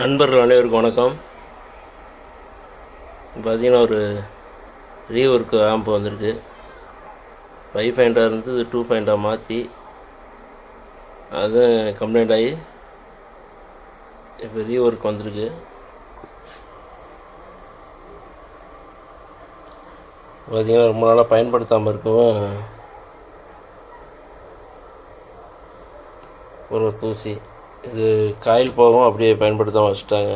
நண்பர்கள் அனைவருக்கும் வணக்கம். பார்த்திங்கன்னா ஒரு ரீஒர்க்கு ஆம்ப் வந்திருக்கு. 5.0 இருந்தது 2.0 மாற்றி அதுவும் கம்ப்ளைண்ட் ஆகி இப்போ ரீஒர்க் வந்திருக்கு. பார்த்திங்கன்னா ரொம்ப நாளாக பயன்படுத்தாமல் இருக்கவும் ஒரு தூசி இது காயில் போகவும் அப்படியே பயன்படுத்தாமல் வச்சுட்டாங்க.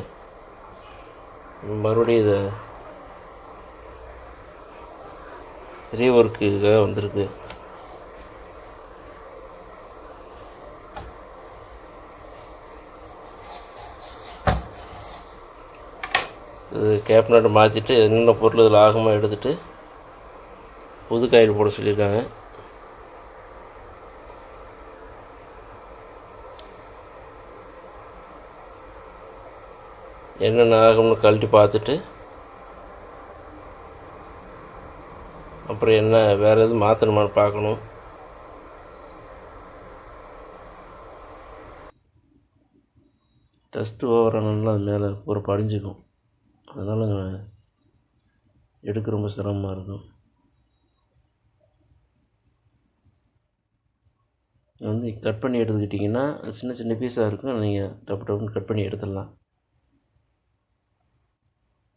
மறுபடியும் இதை ரீஒர்க்குக்காக வந்திருக்கு. இது கேப்னட் மாற்றிட்டு என்னென்ன பொருள் இதில் ஆகமாக எடுத்துகிட்டு புது காயில் போட சொல்லியிருக்காங்க. என்னென்ன ஆகும்னு கழட்டி பார்த்துட்டு அப்புறம் என்ன வேறு எதுவும் மாற்றணுமான்னு பார்க்கணும். டஸ்ட்டு ஓவரானதுனால அது மேலே ஒரு படிஞ்சுக்கும். அதனால் எடுக்க ரொம்ப சிரமமாக இருக்கும். வந்து கட் பண்ணி எடுத்துக்கிட்டிங்கன்னா சின்ன சின்ன பீஸாக இருக்கும். நீங்கள் டப்பு டப்புன்னு கட் பண்ணி எடுத்துடலாம்.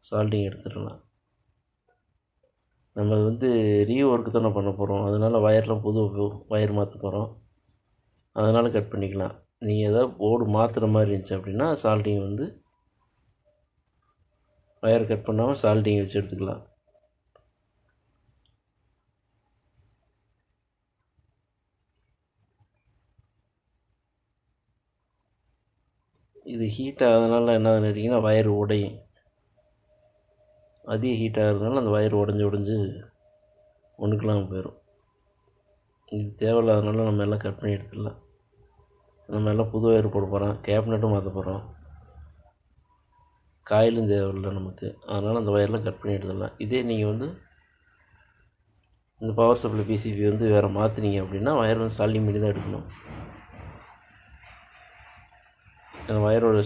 சால்ட்டிங் எடுத்துடலாம். நம்ம வந்து ரீஒர்க்கு தானே பண்ண போகிறோம். அதனால் வயர்லாம் புது வயர் மாற்ற போகிறோம். அதனால் கட் பண்ணிக்கலாம். நீங்கள் எதாவது போர்டு மாற்றுற மாதிரி இருந்துச்சு அப்படின்னா சால்ட்டிங் வந்து வயர் கட் பண்ணாமல் சால்ட்டிங் வச்சு எடுத்துக்கலாம். இது ஹீட் ஆகிறதுனால என்ன நினைக்கிங்கன்னா வயர் உடையும். அதிக ஹீட் ஆகிறதுனால அந்த வயர் உடஞ்சி ஒன்றுக்கெல்லாம் போயிடும். இது தேவையில்லாதனால நம்ம எல்லாம் கட் பண்ணி எடுத்துடலாம். நம்ம எல்லாம் புது வயர் போட போகிறோம். கேப்னட்டும் மாற்ற போகிறோம். காயிலும் தேவையில்லை நமக்கு. அதனால் அந்த வயர்லாம் கட் பண்ணி எடுத்துடலாம். இதே நீங்கள் வந்து இந்த பவர் சப்ளை பிசிபி வந்து வேறு மாற்றினீங்க அப்படின்னா வயர் வந்து சால்டிங் பண்ணி தான் எடுக்கணும். அந்த வயரோட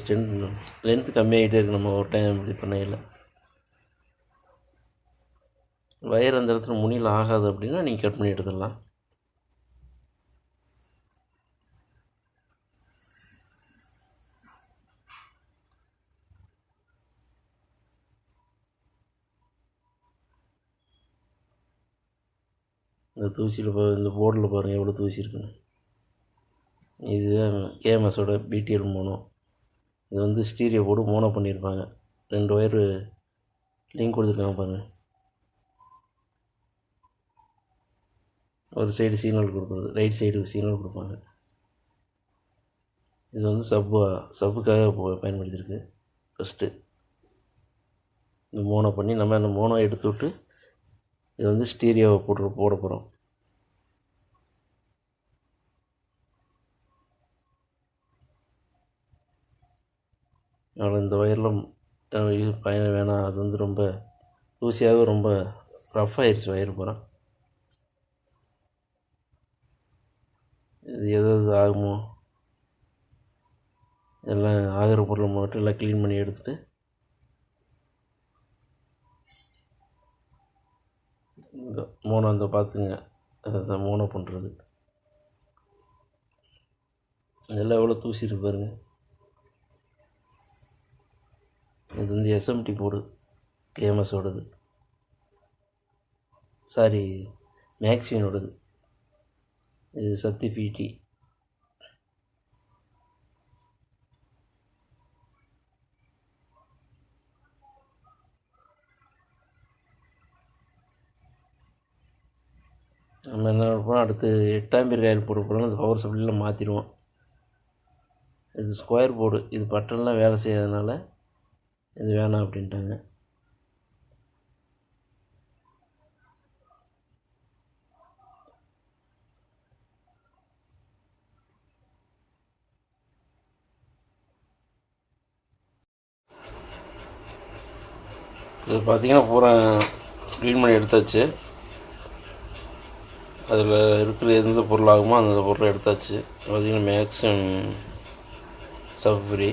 லென்த்து கம்மியாகிட்டே இருக்குது. நம்ம ஒரு டைம் இப்படி பண்ணையில் வயர் அந்த இடத்துல முனியில் ஆகாது அப்படின்னா நீங்கள் கட் பண்ணி எடுத்துடலாம். இந்த தூசியில் இந்த போர்டில் பாருங்கள் எவ்வளோ தூசி இருக்குன்னு. இதுதான் கேஎம்எஸோட பிடிஎல் மோனோ. இது வந்து ஸ்டீரியோ போர்டு மோனோ பண்ணியிருப்பாங்க. 2 ஒயரு லிங்க் கொடுத்துருக்காங்க பாருங்கள். ஒரு சைடு சிக்னல் கொடுக்குறது, ரைட் சைடு சிக்னல் கொடுப்பாங்க. இது வந்து சப்புக்காக பயன்படுத்தியிருக்கு. ஃபஸ்ட்டு இந்த மோனோ பண்ணி நம்ம அந்த மோனோ எடுத்து விட்டு இது வந்து ஸ்டீரியோவை போட போகிறோம். அதனால் இந்த வயர்லாம் பயண வேணாம். அது வந்து ரொம்ப தூசியாக ரொம்ப ரஃப்பாகிடுச்சு வயர் போகிறோம். இது எது ஆகுமோ எல்லாம் ஆகிற பொருளை மட்டும் எல்லாம் க்ளீன் பண்ணி எடுத்துகிட்டு இந்த மோனோ அந்த பார்த்துங்க. அதுதான் மோனோ பண்ணுறது. இதெல்லாம் எவ்வளோ தூசி இருக்கு பாருங்கள். இது வந்து எஸ்எம்டி போர்டு கேஎம்எஸோடது, சாரி மேக்ஸினோடது. இது சக்தி பிடி. நம்ம என்ன பண்ணோம், அடுத்து 8 ஆம்பியர் காயில் போட போகிறோம். அந்த பவர் சப்ளையில் மாற்றிடுவோம். இது ஸ்கொயர் போர்டு. இது பட்டன்லாம் வேலை செய்யாதனால இது வேணாம் அப்படின்ட்டாங்க. இது பார்த்திங்கன்னா பூரா க்ளீன் பண்ணி எடுத்தாச்சு. அதில் இருக்கிற எந்த பொருளாகுமோ அந்த பொருளை எடுத்தாச்சு. பார்த்திங்கன்னா மேக்ஸிமம் சஃப்ரி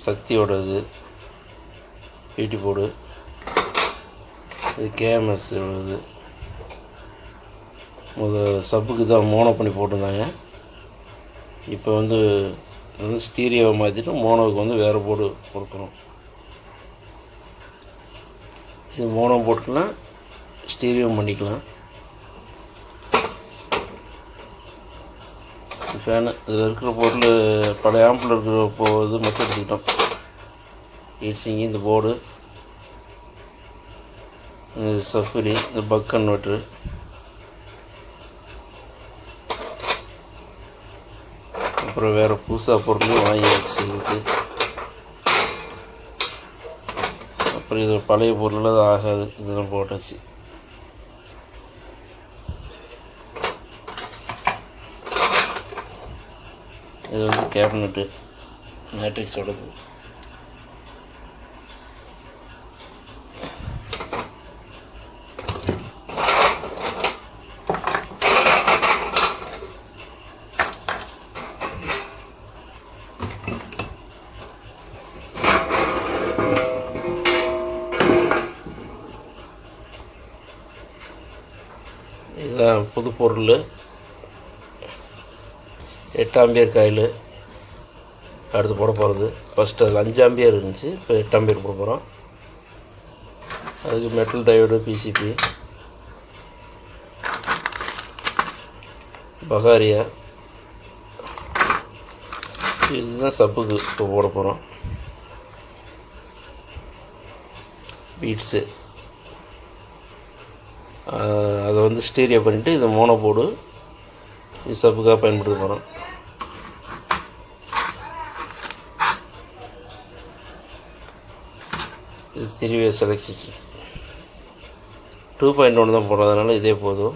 சக்தியோட பிடி போர்டு, இது கேஎம்எஸ் இது சப்புக்கு தான் மோனோ பண்ணி போட்டிருந்தாங்க. இப்போ வந்து ஸ்டீரியோவை மாற்றிட்டு மோனோவுக்கு வந்து வேறு போர்டு கொடுக்கணும். இது மோனோ போட்டுக்கலாம், ஸ்டீரியோ பண்ணிக்கலாம். ஃபேனு இதில் இருக்கிற பொருள் பழைய ஆம்பில் இருக்கிற இது மட்டும் எடுத்துக்கிட்டோம். ஹீட்ஸிங்கு, இந்த போர்டு, இந்த சஃபரி, இந்த பக் கன்வெர்ட்ரு, அப்புறம் வேறு புதுசாக பொருளையும் வாங்கி வச்சுருக்கு. அப்புறம் இது பழைய பொருள் அது ஆகாது, இதெல்லாம் போட்டாச்சு. இது வந்து கேபினெட்டு மேட்ரிக்ஸோடது. இதுதான் புது பொருள். 8 ஆம்பியர் காயில் அடுத்து போட போகிறது. ஃபஸ்ட்டு அது 5 ஆம்பியர் இருந்துச்சு, இப்போ 8 ஆம்பியர் போட போகிறோம். அதுக்கு மெட்டல் டயோடு, பிசிபி, பகாரியா, இதுதான் சப்புக்கு இப்போ போட போகிறோம். பீட்ஸு, அதை வந்து ஸ்டீரியோ பண்ணிவிட்டு இது மோனோ போர்டு, இது சப்புக்காக பயன்படுத்த போகிறோம். இது 3-வே செலக்ஷன் 2.1 தான் போடுறதுனால இதே போதும்.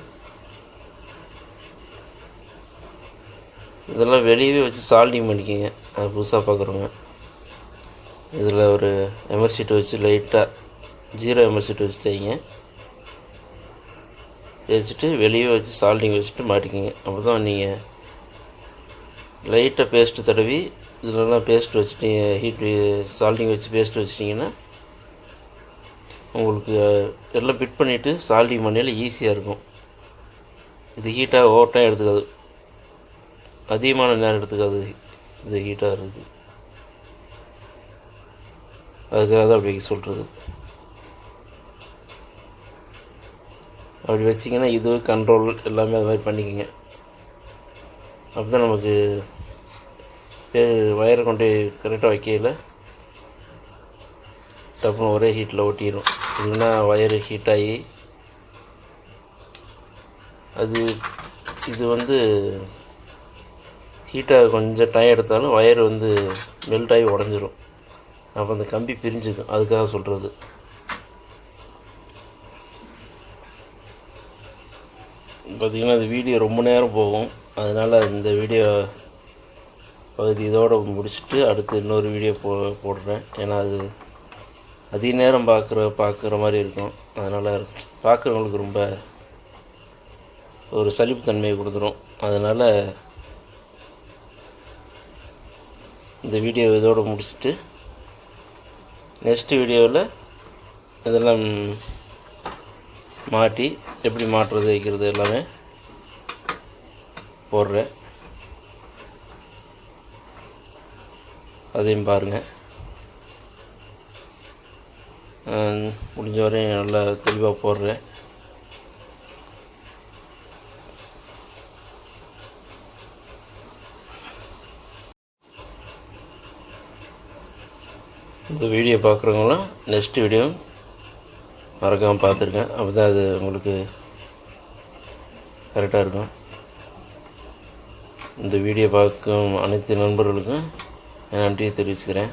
இதெல்லாம் வெளியவே வச்சு சால்டிங் பண்ணிக்கோங்க, அது புதுசாக பார்க்குறோங்க. இதில் ஒரு எமர்சீட் வச்சு லைட்டாக 0 எமர்சீட் வச்சு தேய்ங்க. தேய்ச்சிட்டு வெளியே வச்சு சால்டிங் வச்சுட்டு மாட்டிக்கிங்க. அப்போ தான் நீங்கள் லைட்டாக பேஸ்ட்டு தடவி இதிலலாம் பேஸ்ட் வச்சுட்டீங்க, சால்டிங் வச்சு பேஸ்ட் வச்சிட்டிங்கன்னா உங்களுக்கு எல்லாம் ஃபிட் பண்ணிவிட்டு சால்டிங் பண்ணியால் ஈஸியாக இருக்கும். இது ஹீட்டாக ஓவர் டைம் எடுத்துக்காது, அதிகமான நேரம் எடுத்துக்காது. இது ஹீட்டாக இருக்குது, அதுக்காக தான் அப்படி சொல்கிறது. அப்படி வச்சிங்கன்னா இது கண்ட்ரோல் எல்லாமே அது மாதிரி பண்ணிக்கோங்க. அப்போ தான் நமக்கு வயரை கொண்டு கரெக்டாக வைக்கையில் டப்புன்னு ஒரே ஹீட்டில் ஒட்டிடும். இல்லைன்னா வயரு ஹீட்டாகி இது வந்து ஹீட்டாக கொஞ்சம் டைம் எடுத்தாலும் வயர் வந்து மெல்ட் ஆகி உடஞ்சிரும். அப்போ அந்த கம்பி பிரிஞ்சுக்கும், அதுக்காக சொல்கிறது. பார்த்திங்கன்னா இந்த வீடியோ ரொம்ப நேரம் போகும், அதனால் இந்த வீடியோ பகுதி இதோடு முடிச்சுட்டு அடுத்து இன்னொரு வீடியோ போடுறேன். ஏன்னா அது அதிக நேரம் பார்க்குற மாதிரி இருக்கும். அதனால் பார்க்குறவங்களுக்கு ரொம்ப ஒரு சலிப்பு தன்மையை கொடுத்துரும். அதனால் இந்த வீடியோ இதோடு முடிச்சுட்டு நெக்ஸ்ட் வீடியோவில் இதெல்லாம் மாட்டி எப்படி மாட்டுறது வைக்கிறது எல்லாமே போடுறேன். அதையும் பாருங்கள். முடிஞ்ச வரையும் நல்லா தெளிவாக போடுறேன். இந்த வீடியோ பார்க்குறவங்களாம் நெக்ஸ்ட் வீடியோ மறக்காமல் பார்த்துருக்கேன். அப்போ தான் அது உங்களுக்கு கரெக்டாக இருக்கும். இந்த வீடியோ பார்க்கும் அனைத்து நண்பர்களுக்கும் நன்றியை தெரிவிச்சுக்கிறேன்.